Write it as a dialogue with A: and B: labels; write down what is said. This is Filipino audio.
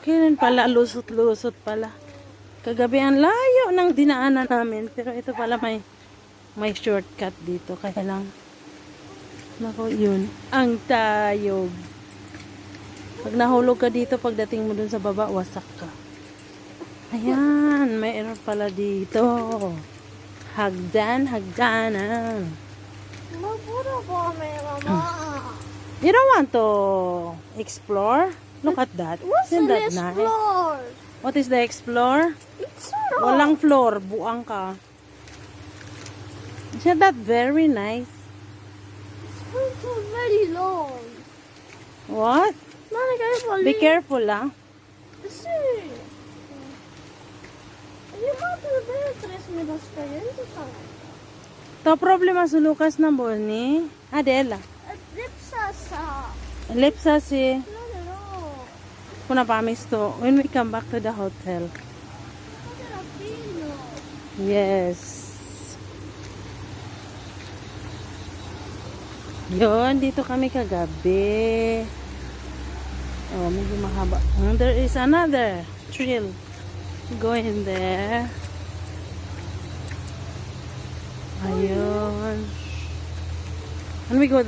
A: Okay rin pala, lusot-lusot pala. Kagabi ang layo ng dinaanan namin, pero ito pala may shortcut dito, kaya lang. Nako, yun. Ang tayog. Pag nahulog ka dito, pagdating mo dun sa baba, wasak ka. Ayan, mayroon pala dito. Hagdanan. You don't want to explore? Look at that. Isn't that nice? What is the explore? Walang floor, buang ka. Isn't that very nice?
B: It's very long.
A: What? Be careful, ah.
B: See. You have to be 3 minutos kayo. Ito sa
A: To problema sa Lucas na ni Adela. Lipsa si kuna pamis to when we come back to the hotel. Yes. Yun, dito kami kagabi. Oh, medyo mahaba. There is another trail going there. Ayun. And we go